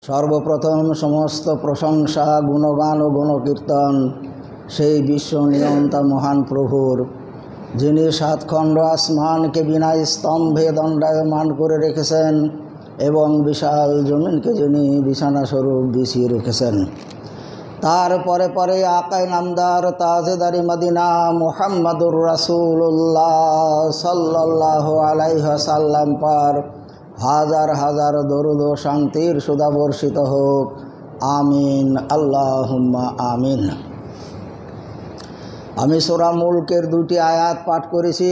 সর্বপ্রথম সমস্ত প্রশংসা গুণগান ও গুণকীর্তন সেই বিশ্ব নিয়ন্তা মহান প্রভুর, যিনি সাতখণ্ড আসমানকে বিনা স্তম্ভে দণ্ডায়মান করে রেখেছেন এবং বিশাল জমিনকে যিনি বিছানাস্বরূপ বিছিয়ে রেখেছেন। তার পরে পরে আকায় নামদার তাজেদারি মদিনা মুহাম্মাদুর রাসূলুল্লাহ সাল্লাল্লাহু আলাইহি ওয়াসাল্লাম পার হাজার হাজার দরুদ ও শান্তির সুধা বর্ষিত হোক। আমিন, আল্লাহুম্মা আমিন। আমি সূরা মুলকের দুটি আয়াত পাঠ করেছি,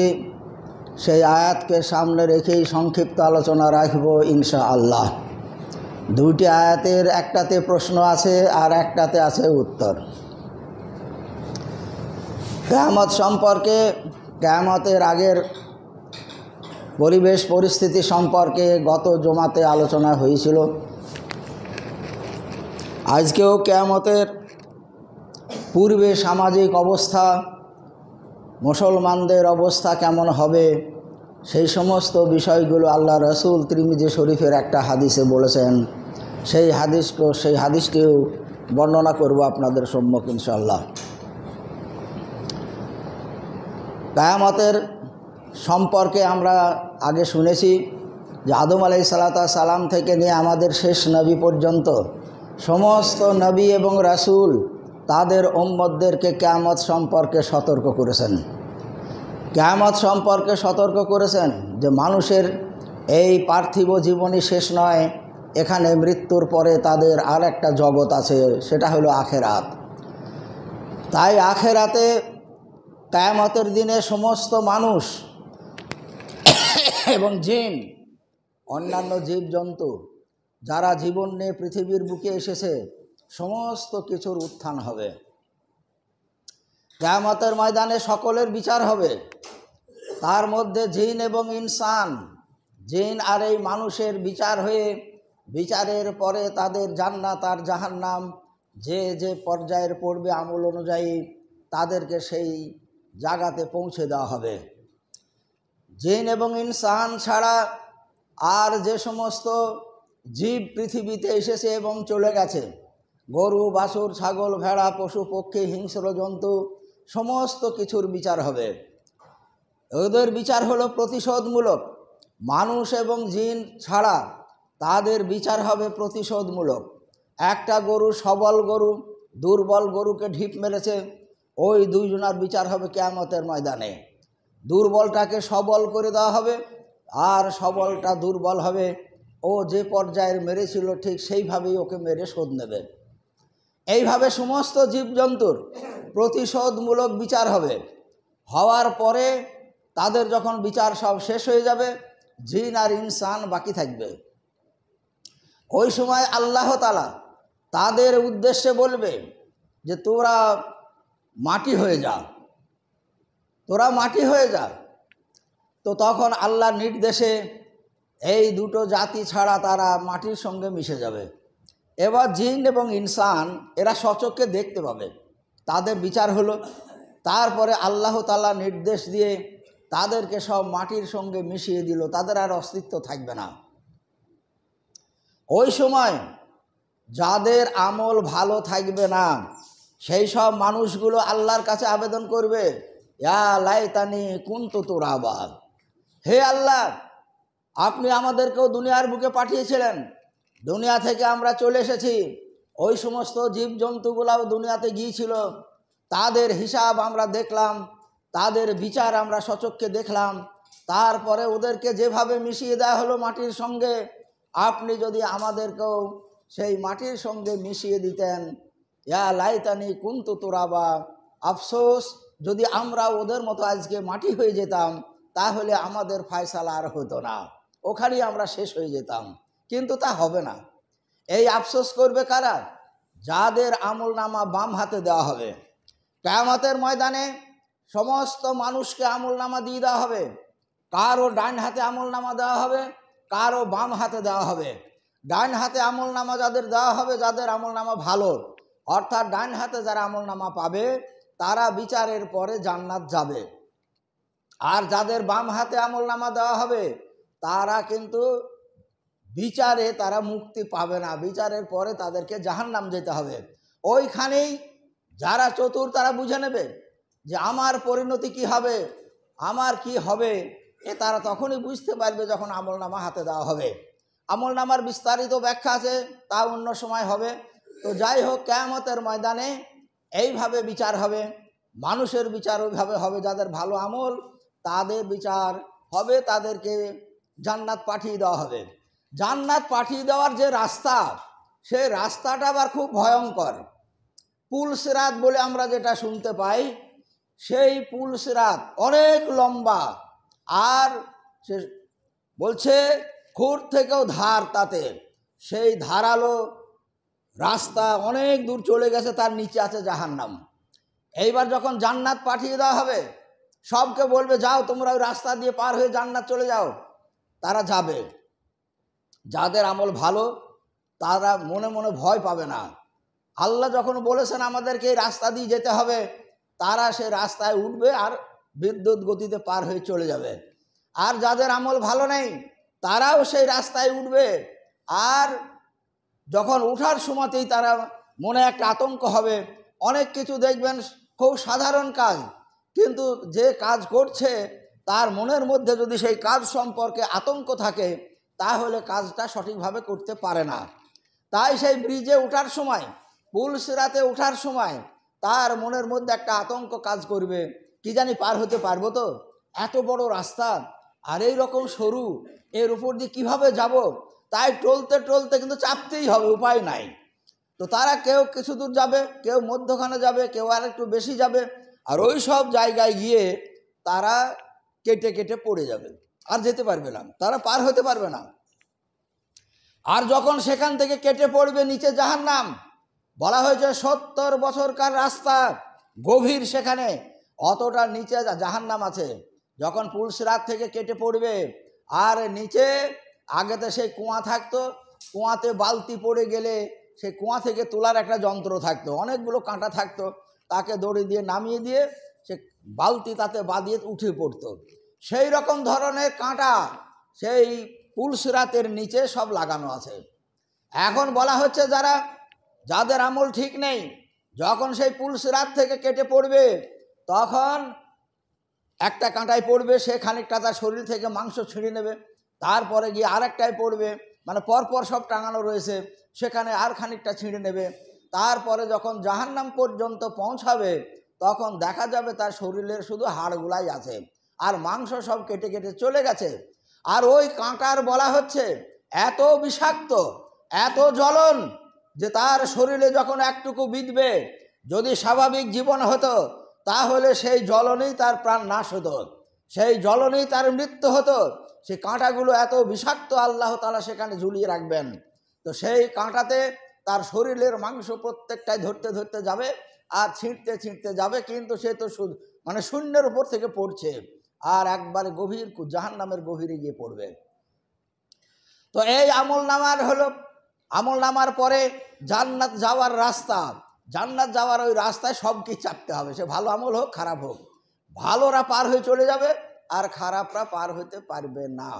সেই আয়াতকে সামনে রেখেই সংক্ষিপ্ত আলোচনা রাখব ইনশাআল্লাহ। দুইটি আয়াতের একটাতে প্রশ্ন আছে আর একটাতে আছে উত্তর। কিয়ামত সম্পর্কে, কিয়ামতের আগের পরিবেশ পরিস্থিতি সম্পর্কে গত জুমাতে আলোচনা হয়েছিল। আজকেও কিয়ামতের পূর্বে সামাজিক অবস্থা, মুসলমানদের অবস্থা কেমন হবে, সেই সমস্ত বিষয়গুলো আল্লাহ রসুল তিরমিজি শরীফের একটা হাদিসে বলেছেন। সেই হাদিসটিও বর্ণনা করব আপনাদের সম্মুখে ইনশাআল্লাহ। কিয়ামতের সম্পর্কে আমরা আগে শুনেছি যে আদম আলাইহিসসালাম থেকে নিয়ে আমাদের শেষ নবী পর্যন্ত সমস্ত নবী এবং রাসূল তাদের উম্মতদেরকে কিয়ামত সম্পর্কে সতর্ক করেছেন। কিয়ামত সম্পর্কে সতর্ক করেছেন যে মানুষের এই পার্থিব জীবনই শেষ নয়, এখানে মৃত্যুর পরে তাদের আর একটা জগৎ আছে, সেটা হলো আখেরাত। তাই আখেরাতে কিয়ামতের দিনে সমস্ত মানুষ এবং জিন, অন্যান্য জীবজন্তু যারা জীবন নিয়ে পৃথিবীর বুকে এসেছে, সমস্ত কিছুর উত্থান হবে। কিয়ামতের ময়দানে সকলের বিচার হবে। তার মধ্যে জিন এবং ইনসান, জিন আর এই মানুষের বিচার হয়ে বিচারের পরে তাদের জান্নাত আর জাহান্নাম যে যে পর্যায়ের পড়বে আমল অনুযায়ী তাদেরকে সেই জায়গাতে পৌঁছে দেওয়া হবে। জিন এবং ইনসান ছাড়া আর যে সমস্ত জীব পৃথিবীতে এসেছে এবং চলে গেছে, গরু, বাছুর, ছাগল, ভেড়া, পশু পক্ষী, হিংস্র জন্তু, সমস্ত কিছুর বিচার হবে। ওদের বিচার হলো প্রতিশোধমূলক। মানুষ এবং জিন ছাড়া তাদের বিচার হবে প্রতিশোধমূলক। একটা গরু, সবল গরু দুর্বল গরুকে ঢিপ মেরেছে, ওই দুইজনার বিচার হবে কিয়ামতের ময়দানে। দুর্বলটাকে সবল করে দেওয়া হবে আর সবলটা দুর্বল হবে, ও যে পর্যায়ের মেরেছিল ঠিক সেইভাবেই ওকে মেরে শোধ নেবে। এইভাবে সমস্ত জীবজন্তুর প্রতিশোধমূলক বিচার হবে। হওয়ার পরে তাদের যখন বিচার সব শেষ হয়ে যাবে, জিন আর ইনসান বাকি থাকবে। ওই সময় আল্লাহ তাআলা তাদের উদ্দেশ্যে বলবে যে তোরা মাটি হয়ে যা, তোরা মাটি হয়ে যা। তো তখন আল্লাহর নির্দেশে এই দুটো জাতি ছাড়া তারা মাটির সঙ্গে মিশে যাবে। এবার জিন এবং ইনসান এরা স্বচক্ষে দেখতে পাবে, তাদের বিচার হলো। তারপরে আল্লাহ তাআলা নির্দেশ দিয়ে তাদেরকে সব মাটির সঙ্গে মিশিয়ে দিল, তাদের আর অস্তিত্ব থাকবে না। ওই সময় যাদের আমল ভালো থাকবে না, সেই সব মানুষগুলো আল্লাহর কাছে আবেদন করবে, ইয়া লাইতানি কুনতু তুরাবা, হে আল্লাহ, আপনি আমাদেরকেও দুনিয়ার বুকে পাঠিয়েছিলেন, দুনিয়া থেকে আমরা চলে এসেছি, ওই সমস্ত জীবজন্তুগুলাও দুনিয়াতে গিয়েছিল, তাদের হিসাব আমরা দেখলাম, তাদের বিচার আমরা স্বচক্ষে দেখলাম। তারপরে ওদেরকে যেভাবে মিশিয়ে দেওয়া হলো মাটির সঙ্গে, আপনি যদি আমাদেরকেও সেই মাটির সঙ্গে মিশিয়ে দিতেন, ইয়া লাইতানি কুনতু তুরাবা, আফসোস যদি আমরা ওদের মতো আজকে মাটি হয়ে যেতাম, তাহলে আমাদের ফায়সালা আর হতো না, ওখানেই আমরা শেষ হয়ে যেতাম। কিন্তু তা হবে না। এই আফসোস করবে কারা? যাদের আমলনামা বাম হাতে দেওয়া হবে। কিয়ামতের ময়দানে সমস্ত মানুষকে আমলনামা দিয়ে দেওয়া হবে। কারো ডান হাতে আমলনামা দেওয়া হবে, কারো বাম হাতে দেওয়া হবে। ডান হাতে আমলনামা যাদের দেওয়া হবে, যাদের আমলনামা ভালো, অর্থাৎ ডান হাতে যারা আমলনামা পাবে তারা বিচারের পরে জান্নাত যাবে। আর যাদের বাম হাতে আমলনামা দেওয়া হবে তারা কিন্তু বিচারে তারা মুক্তি পাবে না, বিচারের পরে তাদেরকে জাহান্নাম যেতে হবে। ওইখানেই যারা চতুর তারা বুঝে নেবে যে আমার পরিণতি কি হবে, আমার কি হবে, তারা তখনই বুঝতে পারবে যখন আমলনামা হাতে দেওয়া হবে। আমলনামার বিস্তারিত ব্যাখ্যা আছে, তা অন্য সময় হবে। তো যাই হোক, কিয়ামতের ময়দানে এইভাবে বিচার হবে, মানুষের বিচার ওইভাবে হবে। যাদের ভালো আমল তাদের বিচার হবে, তাদেরকে জান্নাত পাঠিয়ে দেওয়া হবে। জান্নাত পাঠিয়ে দেওয়ার যে রাস্তা, সেই রাস্তাটা আবার খুব ভয়ঙ্কর। পুলসিরাত বলে আমরা যেটা শুনতে পাই, সেই পুলসিরাত অনেক লম্বা, আর সে বলছে খুর থেকেও ধার, তাতে সেই ধারালো রাস্তা অনেক দূর চলে গেছে, তার নিচে আছে জাহান্নাম। এইবার যখন জান্নাত পাঠিয়ে দেওয়া হবে, সবকে বলবে যাও তোমরা ওই রাস্তা দিয়ে পার হয়ে জান্নাত চলে যাও। তারা যাবে। যাদের আমল ভালো তারা মনে মনে ভয় পাবে না। আল্লাহ যখন বলেছেন আমাদেরকে এই রাস্তা দিয়ে যেতে হবে, তারা সেই রাস্তায় উঠবে আর বিদ্যুৎ গতিতে পার হয়ে চলে যাবে। আর যাদের আমল ভালো নেই তারাও সেই রাস্তায় উঠবে, আর যখন উঠার সময়তেই তারা মনে একটা আতঙ্ক হবে। অনেক কিছু দেখবেন খুব সাধারণ কাজ, কিন্তু যে কাজ করছে তার মনের মধ্যে যদি সেই কাজ সম্পর্কে আতঙ্ক থাকে, তাহলে কাজটা সঠিকভাবে করতে পারে না। তাই সেই ব্রিজে ওঠার সময়, পুলসিরাতে ওঠার সময় তার মনের মধ্যে একটা আতঙ্ক কাজ করবে, কি জানি পার হতে পারবো তো, এত বড় রাস্তা আর এই রকম সরু, এর উপর দিয়ে কীভাবে যাব। তাই টলতে টলতে কিন্তু চাপতেই হবে, উপায় নাই। তো তারা কেউ কিছু দূর যাবে, কেউ মধ্যখানে যাবে, কেউ আর একটু বেশি যাবে, আর ওই সব জায়গায় গিয়ে তারা কেটে কেটে পড়ে যাবে, আর যেতে পারবে না, তারা পার হতে পারবে না। আর যখন সেখান থেকে কেটে পড়বে নিচে জাহান্নাম, বলা হয়েছে 70 বছরকার রাস্তা, গভীর, সেখানে অতটা নিচে জাহান্নাম আছে। যখন পুলসিরাত থেকে কেটে পড়বে, আর নিচে আগেতে সেই কুয়া থাকতো, কুয়াতে বালতি পড়ে গেলে সেই কুয়া থেকে তোলার একটা যন্ত্র থাকতো, অনেকগুলো কাঁটা থাকতো, তাকে দড়ি দিয়ে নামিয়ে দিয়ে সে বালতি তাতে বাঁধিয়ে উঠে পড়তো। সেই রকম ধরনের কাঁটা সেই পুলসিরাতের নিচে সব লাগানো আছে। এখন বলা হচ্ছে যাদের আমল ঠিক নেই, যখন সেই পুলসিরাত থেকে কেটে পড়বে, তখন একটা কাঁটায় পড়বে, সে খানিকটা তার শরীর থেকে মাংস ছিঁড়ে নেবে, তারপরে গিয়ে আরেকটায় পড়বে, মানে পরপর সব টাঙানো রয়েছে, সেখানে আর খানিকটা ছিঁড়ে নেবে। তারপরে যখন জাহান্নাম পর্যন্ত পৌঁছাবে, তখন দেখা যাবে তার শরীরের শুধু হাড়গুলাই আছে, আর মাংস সব কেটে কেটে চলে গেছে। আর ওই কাঁটার বলা হচ্ছে এত বিষাক্ত, এত জ্বলন, যে তার শরীরে যখন একটুকু বিঁধবে, যদি স্বাভাবিক জীবন হতো তাহলে সেই জ্বলনেই তার প্রাণ নাশ হতো, সেই জ্বলনেই তার মৃত্যু হতো। সেই কাঁটাগুলো এত বিষাক্ত, আল্লাহ তাআলা সেখানে ঝুলিয়ে রাখবেন। তো সেই কাঁটাতে তার শরীরের মাংস প্রত্যেকটাই ধরতে ধরতে যাবে আর ছিঁড়তে ছিঁড়তে যাবে, কিন্তু সে তো মানে শূন্যের উপর থেকে পড়ছে, আর একবারে গভীর জাহান্নামের গভীরে গিয়ে পড়বে। তো এই আমলনামার পরে জান্নাত যাওয়ার রাস্তা, জান্নাত যাওয়ার ওই রাস্তায় সব কি চাপতে হবে, সে ভালো আমল হোক খারাপ হোক। ভালোরা পার হয়ে চলে যাবে আর খারাপরা পার হতে পারবে না।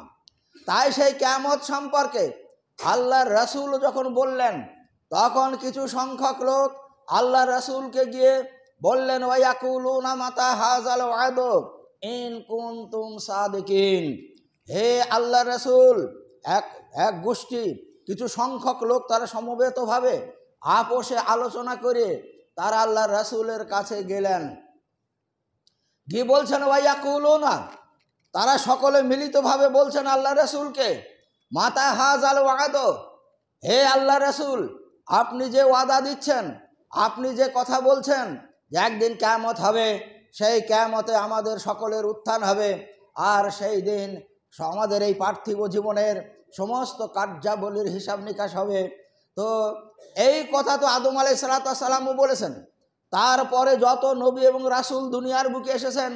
তাই সেই কিয়ামত সম্পর্কে আল্লাহর রাসূল যখন বললেন, তখন কিছু সংখ্যক লোক আল্লাহর রাসূলকে গিয়ে বললেন, ওয়ায়াকুলুনা মাতা হাযাল ওয়াদ ইন কুনতুম সাদিকিন। হে আল্লাহর রাসূল, এক গোষ্ঠী, কিছু সংখ্যক লোক তারা সমবেতভাবে আপোষে আলোচনা করে তারা আল্লাহর রাসূলের কাছে গেলেন, গিয়ে বলছেন ওয়ায়াকুলুনা, তারা সকলে মিলিতভাবে বলছেন আল্লাহর রাসূলকে, মাতা হাযাল ওয়াদ, হে আল্লাহর রাসূল, আপনি যে ওয়াদা দিচ্ছেন, আপনি যে কথা বলছেন যে একদিন কিয়ামত হবে, সেই কিয়ামতে আমাদের সকলের উত্থান হবে, আর সেই দিন আমাদের এই পার্থিব জীবনের সমস্ত কার্যাবলীর হিসাব নিকাশ হবে। তো এই কথা তো আদম আলাইহিস সালামও বলেছেন, তারপরে যত নবী এবং রাসূল দুনিয়ার বুকে এসেছেন,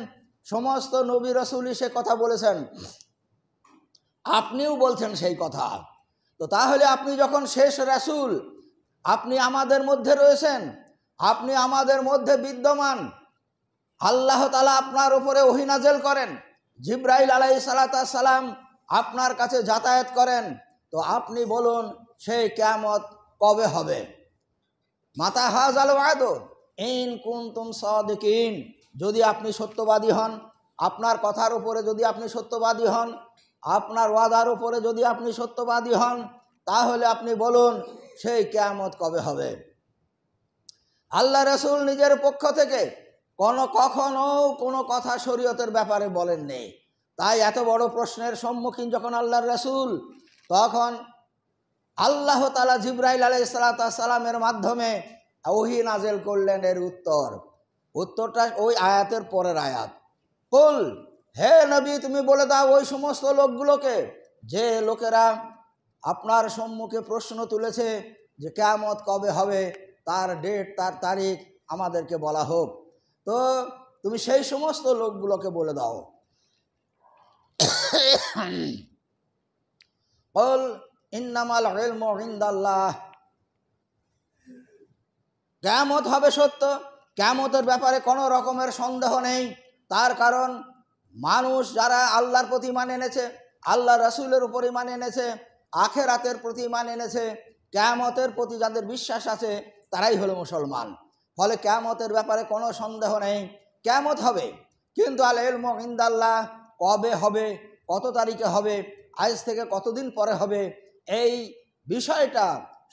সমস্ত নবী রাসূলই সে কথা বলেছেন, আপনিও বলছেন সেই কথা। তো তাহলে আপনি যখন শেষ রাসূল, আপনি আমাদের মধ্যে রয়েছেন, আপনি আমাদের মধ্যে বিদ্যমান, আল্লাহ তাআলা আপনার উপরে ওহী নাযিল করেন, জিবরাইল আলাইহিস সালাম আপনার কাছে যাতায়াত করেন, তো আপনি বলুন সেই কিয়ামত কবে হবে? মাতা হাযাল ওয়াদ ইন কুনতুম সাদিকিন, যদি আপনি সত্যবাদী হন, আপনার কথার উপরে যদি আপনি সত্যবাদী হন, আপনার ওয়াদার উপরে যদি আপনি সত্যবাদী হন, তাহলে আপনি বলুন সেই কিয়ামত কবে হবে। আল্লাহ রাসূল নিজের পক্ষ থেকে কখনো কোনো কথা শরীয়তের ব্যাপারে বলেননি। তাই এত বড় প্রশ্নের সম্মুখীন যখন আল্লাহর রাসূল, তখন আল্লাহ তাআলা জিবরাইল আলাইহিস সালামের মাধ্যমে ওহী নাযিল করলেন এর উত্তরটা ওই আয়াতের পরের আয়াত। কুল, হে নবী তুমি বলে দাও ওই সমস্ত লোকগুলোকে, যে লোকেরা আপনার সম্মুখে প্রশ্ন তুলেছে যে কিয়ামত কবে হবে, তার ডেট তার তারিখ আমাদেরকে বলা হোক। তো তুমি সেই সমস্ত লোকগুলোকে বলে দাও, কুল ইন্নামাল ইলমু ইনদাল্লাহ, কিয়ামত হবে সত্য, কিয়ামতের ব্যাপারে কোনো রকমের সন্দেহ নেই। তার কারণ মানুষ যারা আল্লাহর প্রতি ঈমান এনেছে, আল্লাহ রাসূলের উপর ঈমান এনেছে, আখিরাতের প্রতি ঈমান এনেছে, কিয়ামতের প্রতি যাদের বিশ্বাস আছে, তারাই হলো মুসলমান। ফলে কিয়ামতের ব্যাপারে কোনো সন্দেহ নেই, কিয়ামত হবে। কিন্তু আল ইলমু ইনদাল্লাহ, কবে হবে, কত তারিখে হবে, আজ থেকে কতদিন পরে হবে, এই বিষয়টা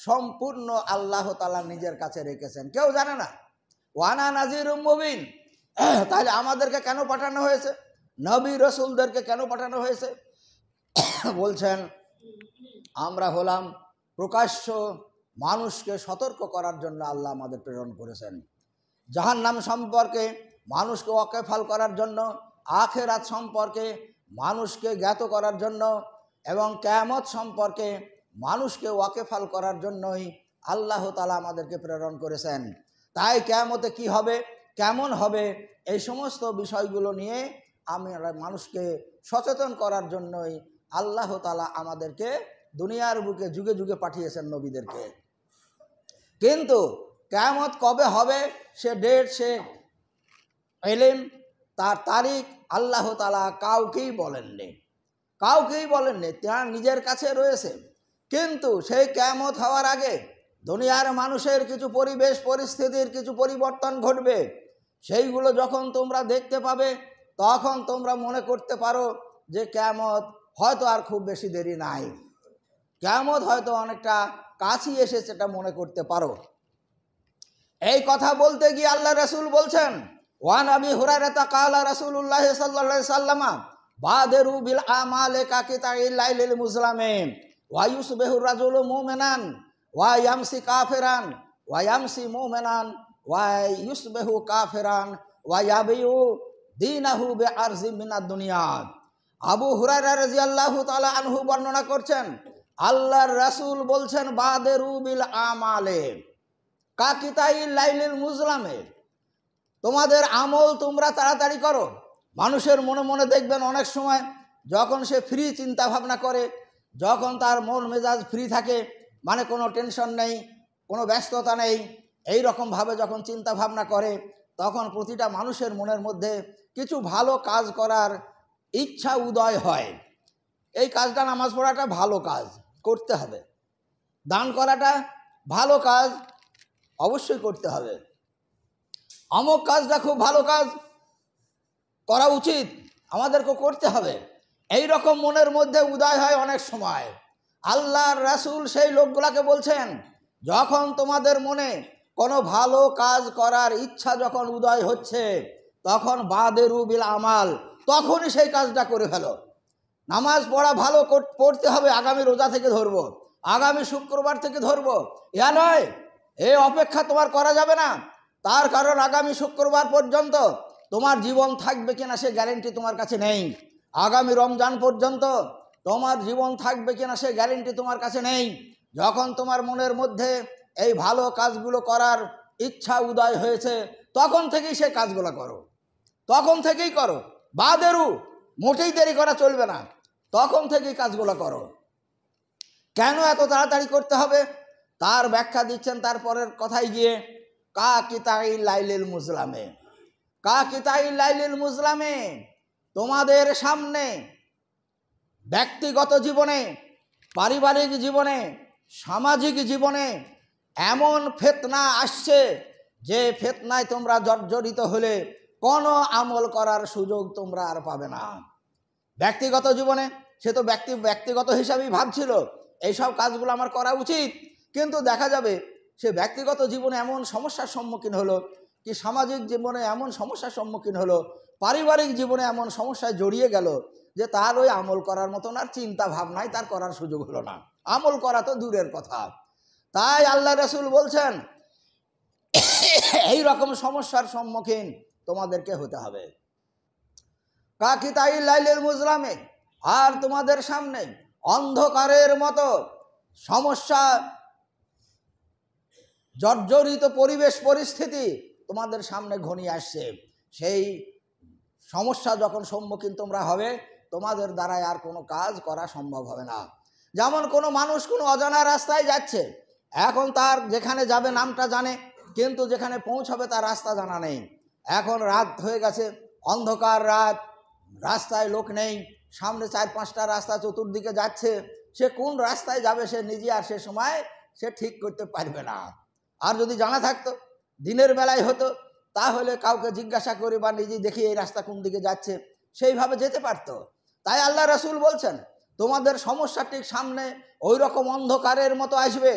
সম্পূর্ণ আল্লাহ তাআলা নিজের কাছে রেখেছেন, কেউ জানে না। ওয়ানা নাযিরুম মুবিন, তাহলে আমাদেরকে কেন পাঠানো হয়েছে, নবী রাসূলদেরকে কেন পাঠানো হয়েছে? বলছেন আমরা হলাম প্রকাশ্য মানুষকে সতর্ক করার জন্য আল্লাহ আমাদের প্রেরণ করেছেন। জাহান্নাম সম্পর্কে মানুষকে ওয়াকিফাল করার জন্য, আখিরাত সম্পর্কে মানুষকে জ্ঞাত করার জন্য, এবং কিয়ামত সম্পর্কে মানুষকে ওয়াকিফাল করার জন্যই আল্লাহ তাআলা আমাদেরকে প্রেরণ করেছেন। তাই কিয়ামতে কি হবে, কেমন হবে, এই সমস্ত বিষয়গুলো নিয়ে আমরা মানুষকে সচেতন করার জন্যই আল্লাহ তাআলা আমাদেরকে দুনিয়ার বুকে যুগে যুগে পাঠিয়েছেন নবীদেরকে। কিন্তু কিয়ামত কবে হবে সে ডেট, সে ইলম, তার তারিখ আল্লাহ তাআলা কাউকেই বলেননি, তার নিজের কাছে রয়েছে। কিন্তু সেই কিয়ামত হওয়ার আগে দুনিয়ার মানুষের কিছু পরিবেশ পরিস্থিতির কিছু পরিবর্তন ঘটবে। সেইগুলো যখন তোমরা দেখতে পাবে, তখন তোমরা মনে করতে পারো যে কিয়ামত হয়তো আর খুব বেশি দেরি নাই, কিয়ামত হয়তো অনেকটা কাছেই এসেছে, এটা মনে করতে পারো। এই কথা বলতে গিয়ে আল্লাহ রাসূল বলছেন, ওয়ান আবি হুরায়রা ক্বালা রাসূলুল্লাহ সাল্লাল্লাহু আলাইহি ওয়াসাল্লাম বাদিরু বিল আমালি কাকিতাইল লাইলিল মুজলামি ওয়া ইউসবিহু রাজুলু মুমিনান ওয়া ইয়ামসি কাফিরান ওয়া ইয়ামসি মুমিনান ওয়া ইউসবিহু কাফিরান ওয়া ইয়াবিউ দীনাহু বিআরজি মিনাদ দুনিয়া। আবু হুরায়রা রাদিয়াল্লাহু তাআলা আনহু বর্ণনা করছেন, আল্লাহর রাসূল বলছেন বাদিরু বিল আমালি কাকিতাইল লাইলিল মুজলামি, তোমাদের আমল তোমরা তাড়াতাড়ি করো। মানুষের মনে মনে দেখবেন অনেক সময় যখন সে ফ্রি চিন্তা ভাবনা করে, যখন তার মন মেজাজ ফ্রি থাকে, মানে কোনো টেনশন নেই, কোনো ব্যস্ততা নেই, এই রকমভাবে যখন চিন্তা ভাবনা করে, তখন প্রতিটা মানুষের মনের মধ্যে কিছু ভালো কাজ করার ইচ্ছা উদয় হয়। এই কাজটা, নামাজ পড়াটা ভালো কাজ, করতে হবে। দান করাটা ভালো কাজ, অবশ্যই করতে হবে। অমুক কাজটা খুব ভালো কাজ, করা উচিত, আমাদেরকে করতে হবে, এই রকম মনের মধ্যে উদয় হয় অনেক সময়। আল্লাহর রাসূল সেই লোকগুলাকে বলছেন, যখন তোমাদের মনে কোনো ভালো কাজ করার ইচ্ছা যখন উদয় হচ্ছে, তখন বাদিরু বিল আমাল, তখনই সেই কাজটা করে ফেলো। নামাজ পড়া ভালো পড়তে হবে, আগামী রোজা থেকে ধরবো, আগামী শুক্রবার থেকে ধরবো, ইয়া নয়, এই অপেক্ষা তোমার করা যাবে না। তার কারণ আগামী শুক্রবার পর্যন্ত তোমার জীবন থাকবে কিনা সে গ্যারেন্টি তোমার কাছে নেই, আগামী রমজান পর্যন্ত তোমার জীবন থাকবে কিনা সে গ্যারেন্টি তোমার কাছে নেই। যখন তোমার মনের মধ্যে এই ভালো কাজগুলো করার ইচ্ছা উদয় হয়েছে, তখন থেকেই সে কাজগুলো করো, তখন থেকেই করো। বাদেরু, মোটেই দেরি করা চলবে না, তখন থেকেই কাজগুলো করো। কেন এত তাড়াতাড়ি করতে হবে তার ব্যাখ্যা দিচ্ছেন তারপরের কথায় গিয়ে, কাকিতাইল লাইলিল মুজলামে, কাকিতাইল লাইলিল মুজলামে, তোমাদের সামনে ব্যক্তিগত জীবনে পারিবারিক জীবনে, সামাজিক জীবনে এমন ফিতনা আসছে যে ফিতনায় তোমরা জর্জরিত হলে কোনো আমল করার সুযোগ তোমরা আর পাবে না। ব্যক্তিগত জীবনে সে তো ব্যক্তিগত হিসাবেই ভাবছিল এইসব কাজগুলো আমার করা উচিত, কিন্তু দেখা যাবে সে ব্যক্তিগত জীবনে এমন সমস্যার সম্মুখীন হলো, কি সামাজিক জীবনে এমন সমস্যার সম্মুখীন হলো, পারিবারিক জীবনে এমন সমস্যায় জড়িয়ে গেল যে তার ওই আমল করার মতন আর চিন্তা ভাবনাই তার করার সুযোগ হলো না। আমল করা তো দূরের কথা। তাই আল্লাহ রাসূল বলছেন এই রকম সমস্যার সম্মুখীন তোমাদেরকে হতে হবে। কাকিতাই লাইলের মুজলামে, আর তোমাদের সামনে অন্ধকারের মতো সমস্যা জর্জরিত পরিবেশ পরিস্থিতি তোমাদের সামনে ঘনিয়ে আসছে। সেই সমস্যা যখন সম্মুখীন তোমরা হবে, তোমাদের দ্বারাই আর কোনো কাজ করা সম্ভব হবে না। যেমন কোনো মানুষ কোনো অজানা রাস্তায় যাচ্ছে, এখন তার যেখানে যাবে নামটা জানে, কিন্তু যেখানে পৌঁছাবে তার রাস্তা জানা নেই। এখন রাত হয়ে গেছে, অন্ধকার রাত, রাস্তায় লোক নেই, সামনে 4-5টা রাস্তা চতুর্দিকে যাচ্ছে, সে কোন রাস্তায় যাবে সে নিজে আর সে সময় সে ঠিক করতে পারবে না। আর যদি জানা থাকতো, দিনের বেলায় হতো, তাহলে কাউকে জিজ্ঞাসা করে বা নিজে দেখি এই রাস্তা কোন দিকে যাচ্ছে, সেইভাবে যেতে পারত। তাই আল্লাহ রাসূল বলছেন তোমাদের সমস্যা ঠিক সামনে ওই রকম অন্ধকারের মতো আসবে,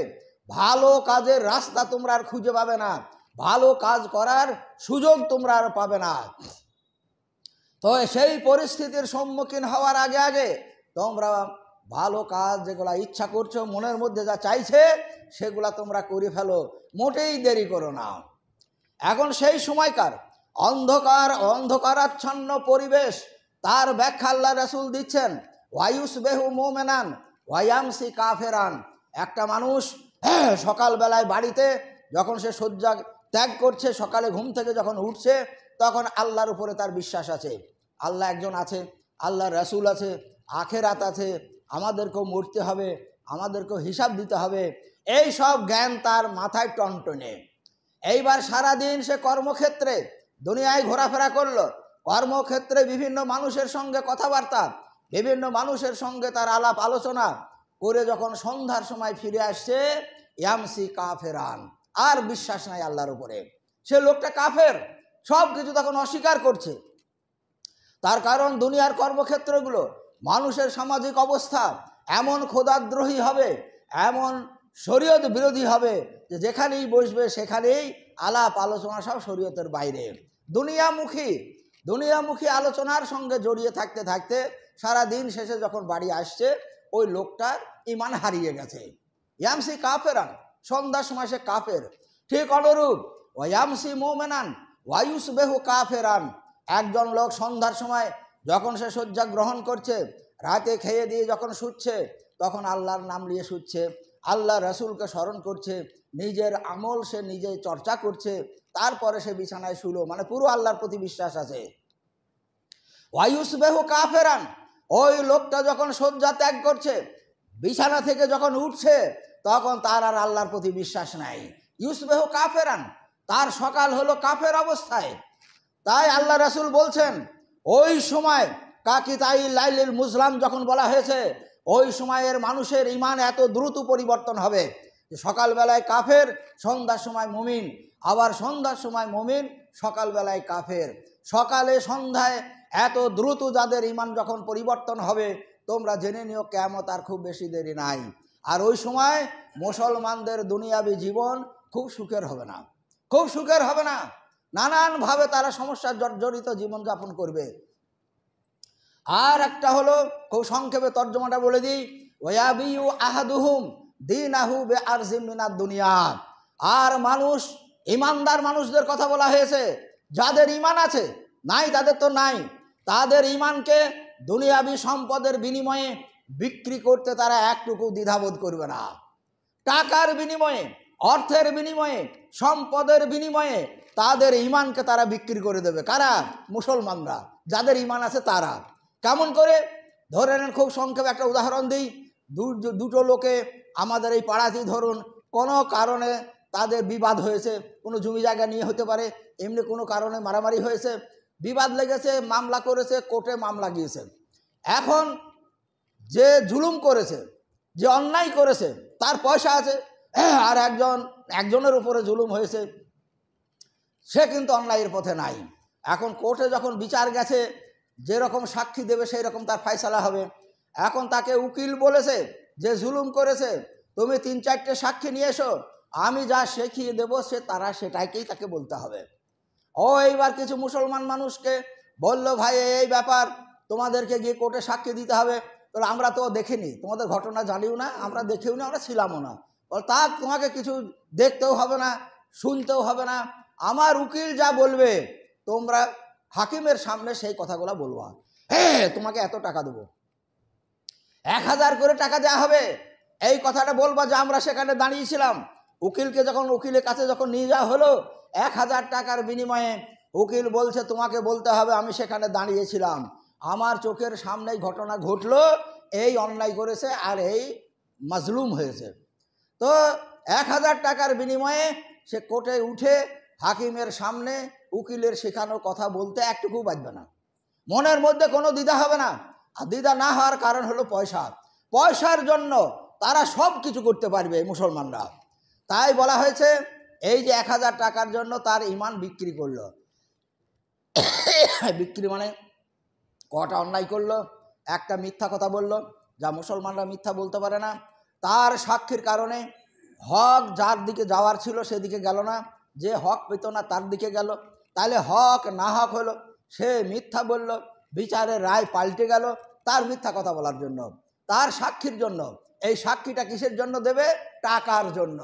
ভালো কাজের রাস্তা তোমরা আর খুঁজে পাবে না, ভালো কাজ করার সুযোগ তোমরা আর পাবে না। তো সেই পরিস্থিতির সম্মুখীন হওয়ার আগে আগে তোমরা ভালো কাজ যেগুলা ইচ্ছা করছো, মনের মধ্যে যা চাইছে সেগুলা তোমরা করে ফেলো, মোটেই দেরি করো না। এখন সেই সময়কার অন্ধকারাচ্ছন্ন পরিবেশ, তার ব্যাখ্যা আল্লাহ রাসূল দিচ্ছেন ওয়ায়ুসবিহু মুমিনান ওয়ায়ামসি কাফেরান। একটা মানুষ সকালবেলায় বাড়িতে যখন সে শয্যা ত্যাগ করছে, সকালে ঘুম থেকে যখন উঠছে, তখন আল্লাহর উপরে তার বিশ্বাস আছে, আল্লাহ একজন আছে, আল্লাহর রাসূল আছে, আখেরাত আছে, আমাদেরকেও মরতে হবে, আমাদেরকেও হিসাব দিতে হবে, এই সব জ্ঞান তার মাথায় টনটনে। এইবার সারাদিন সে কর্মক্ষেত্রে দুনিয়ায় ঘোরাফেরা করলো, কর্মক্ষেত্রে বিভিন্ন মানুষের সঙ্গে কথাবার্তা, বিভিন্ন মানুষের সঙ্গে তার আলাপ আলোচনা করে যখন সন্ধ্যার সময় ফিরে আসছে, ইয়ামসি কাফেরান, আর বিশ্বাস নাই আল্লাহর উপরে। সে লোকটা কাফের, সব কিছু তখন অস্বীকার করছে। তার কারণ দুনিয়ার কর্মক্ষেত্রগুলো, মানুষের সামাজিক অবস্থা এমন খোদাদ্রোহী হবে, এমন শরীয়ত বিরোধী হবে যে যেখানেই বসবে সেখানেই আলাপ আলোচনা সব শরীয়তের বাইরে, দুনিয়ামুখী আলোচনার সঙ্গে জড়িয়ে থাকতে থাকতে সারা দিন শেষে যখন বাড়ি আসছে, ওই লোকটার ঈমান হারিয়ে গেছে। ইয়ামসি কাফেরান, সন্ধ্যার সময় সে কাফের। ঠিক অনুরূপ ওয়ায়ামসি মুমিনান ওয়ায়ুসবিহু কাফেরান, একজন লোক সন্ধ্যার সময় যখন সে শয্যা গ্রহণ করছে, রাতে খেয়ে দিয়ে যখন শুচ্ছে, তখন আল্লাহর নাম নিয়ে শুচ্ছে, আল্লাহ রাসূলকে স্মরণ করছে, নিজের আমল সে নিজে চর্চা করছে, তারপরে সে বিছানায় শুলো, মানে পুরো আল্লাহর প্রতি বিশ্বাস আছে। ওয়ায়ুসবিহু কাফেরান, ওই লোকটা যখন শয্যা ত্যাগ করছে, বিছানা থেকে যখন উঠছে, তখন তার আর আল্লাহর প্রতি বিশ্বাস নাই। ইউসবিহু কাফেরান, তার সকাল হলো কাফের অবস্থায়। তাই আল্লাহ রাসূল বলছেন ওই সময় কাকিতাই লাইলিল মুজলাম যখন বলা হয়েছে, ওই সময়ের মানুষের ঈমান এত দ্রুত পরিবর্তন হবে যে সকালবেলায় কাফের, সন্ধ্যার সময় মুমিন, আবার সন্ধ্যার সময় মুমিন, সকালবেলায় কাফের। সকালে সন্ধ্যায় এত দ্রুত যাদের ঈমান যখন পরিবর্তন হবে, তোমরা জেনে নিও কিয়ামত আর খুব বেশি দেরি নাই। আর ওই সময় মুসলমানদের দুনিয়াবি জীবন খুব সুখের হবে না, খুব সুখের হবে না, নানানভাবে তারা সমস্যার জর্জরিত জীবনযাপন করবে। আর একটা হলো, খুব সংক্ষেপে তর্জমাটা বলে দিই, ওয়াবিউ আহাদুহুম দীনাহু বিআরজিম মিনাদ দুনিয়া। আর মানুষ, ইমানদার মানুষদের কথা বলা হয়েছে, যাদের ঈমান আছে, নাই তাদের তো নাই, তাদের ঈমানকে দুনিয়াবি সম্পদের বিনিময়ে বিক্রি করতে তারা একটুকু দ্বিধাবোধ করবে না। টাকার বিনিময়ে, অর্থের বিনিময়ে, সম্পদের বিনিময়ে তাদের ঈমানকে তারা বিক্রি করে দেবে। কারা? মুসলমানরা, যাদের ঈমান আছে তারা। কেমন করে? ধরে নেন, খুব সংক্ষেপে একটা উদাহরণ দিই। দুটো লোকে আমাদের এই পাড়াতেই ধরুন কোনো কারণে তাদের বিবাদ হয়েছে, কোনো জমি জায়গা নিয়ে হতে পারে, এমনি কোনো কারণে মারামারি হয়েছে, বিবাদ লেগেছে, মামলা করেছে, কোর্টে মামলা গিয়েছে। এখন যে জুলুম করেছে, যে অন্যায় করেছে, তার পয়সা আছে, আর একজনের উপরে জুলুম হয়েছে, সে কিন্তু অন্যায়ের পথে নাই। এখন কোর্টে যখন বিচার গেছে, যেরকম সাক্ষী দেবে সেই রকম তার ফয়সালা হবে। এখন তাকে উকিল বলেছে যে জুলুম করেছে, তুমি 3-4টে সাক্ষী নিয়ে এসো, আমি যা শিখিয়ে দেবো তারা সেটাকেই তাকে বলতে হবে। এইবার কিছু মুসলমান মানুষকে বলল, ভাই এই ব্যাপার, তোমাদেরকে গিয়ে কোর্টে সাক্ষী দিতে হবে। তাহলে আমরা তো দেখিনি, তোমাদের ঘটনা জানিও না, আমরা দেখেও না, আমরা ছিলামও না। তা তোমাকে কিছু দেখতেও হবে না, শুনতেও হবে না, আমার উকিল যা বলবে তোমরা হাকিমের সামনে সেই কথাগুলো বলবা। তোমাকে এত টাকা দেবো, 1000 করে টাকা দেওয়া হবে, এই কথাটা বলবা যে আমরা সেখানে দাঁড়িয়েছিলাম। উকিলকে যখন উকিলের কাছে যখন নিয়ে যাওয়া হলো, 1000 টাকার বিনিময়ে উকিল বলছে তোমাকে বলতে হবে আমি সেখানে দাঁড়িয়েছিলাম, আমার চোখের সামনেই ঘটনা ঘটলো, এই অন্যায় করেছে আর এই মাজলুম হয়েছে। তো 1000 টাকার বিনিময়ে সে কোর্টে উঠে হাকিমের সামনে উকিলের শেখানো কথা বলতে একটুকু বাজবে না, মনের মধ্যে কোনো দ্বিধা হবে না। আর দ্বিধা না হওয়ার কারণ হলো পয়সা। পয়সার জন্য তারা সব কিছু করতে পারবে মুসলমানরা। তাই বলা হয়েছে এই যে 1000 টাকার জন্য তার ঈমান বিক্রি করলো। বিক্রি মানে কটা অন্যায় করলো, একটা মিথ্যা কথা বললো, যা মুসলমানরা মিথ্যা বলতে পারে না, তার সাক্ষীর কারণে হক যার দিকে যাওয়ার ছিল সেদিকে গেল না, যে হক পেত না তার দিকে গেল, তাহলে হক না হক হলো। সে মিথ্যা বলল, বিচারের রায় পাল্টে গেল তার মিথ্যা কথা বলার জন্য, তার সাক্ষীর জন্য। এই সাক্ষীটা কিসের জন্য দেবে? টাকার জন্য।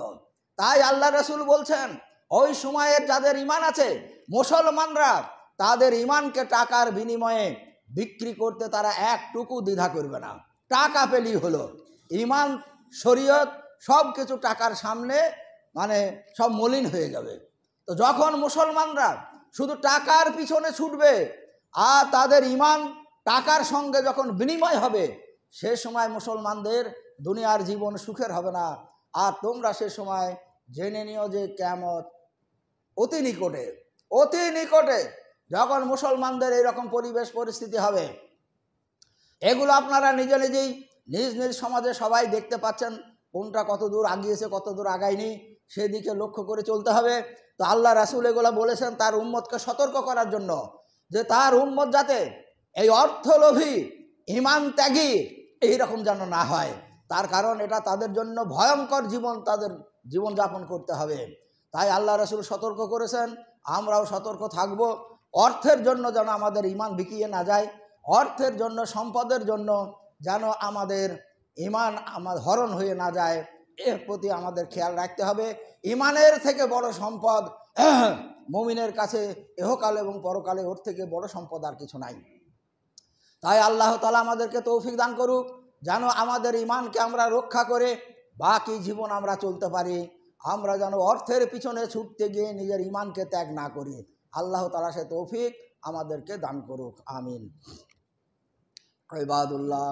তাই আল্লাহ রসুল বলছেন ওই সময়ের যাদের ঈমান আছে মুসলমানরা, তাদের ঈমানকে টাকার বিনিময়ে বিক্রি করতে তারা একটুকু দ্বিধা করবে না। টাকা পেলেই হলো। ঈমান, শরীয়ত সব কিছু টাকার সামনে মানে সব মলিন হয়ে যাবে। তো যখন মুসলমানরা শুধু টাকার পিছনে ছুটবে আর তাদের ঈমান টাকার সঙ্গে যখন বিনিময় হবে, সে সময় মুসলমানদের দুনিয়ার জীবন সুখের হবে না। আর তোমরা সে সময় জেনে নিও যে কিয়ামত অতি নিকটে। অতি নিকটে যখন মুসলমানদের এইরকম পরিবেশ পরিস্থিতি হবে, এগুলো আপনারা নিজে নিজেই নিজ নিজ সমাজে সবাই দেখতে পাচ্ছেন, কোনটা কত দূর আগিয়েছে কত দূর আগায়নি সেদিকে লক্ষ্য করে চলতে হবে। তো আল্লাহ রাসূল এগুলো বলেছেন তার উম্মতকে সতর্ক করার জন্য, যে তার উম্মত যাতে এই অর্থলোভী ঈমান ত্যাগী এইরকম যেন না হয়। তার কারণ এটা তাদের জন্য ভয়ঙ্কর জীবন, তাদের জীবনযাপন করতে হবে। তাই আল্লাহ রাসূল সতর্ক করেছেন, আমরাও সতর্ক থাকব। অর্থের জন্য যেন আমাদের ঈমান বিকিয়ে না যায়, অর্থের জন্য সম্পদের জন্য যেন আমাদের ঈমান হরণ হয়ে না যায়, এর প্রতি আমাদের খেয়াল রাখতে হবে। ঈমানের থেকে বড় সম্পদ মুমিনের কাছে ইহকাল এবং পরকালে ওর থেকে বড় সম্পদ আর কিছু নাই। তাই আল্লাহ তাআলা আমাদেরকে তৌফিক দান করুক যেন আমাদের ঈমানকে আমরা রক্ষা করে বাকি জীবন আমরা চলতে পারি। আমরা যেন অর্থের পিছনে ছুটতে গিয়ে নিজের ঈমানকে ত্যাগ না করি। আল্লাহ তাআলা সে তৌফিক আমাদেরকে দান করুক, আমিন। ইবাদুল্লাহ।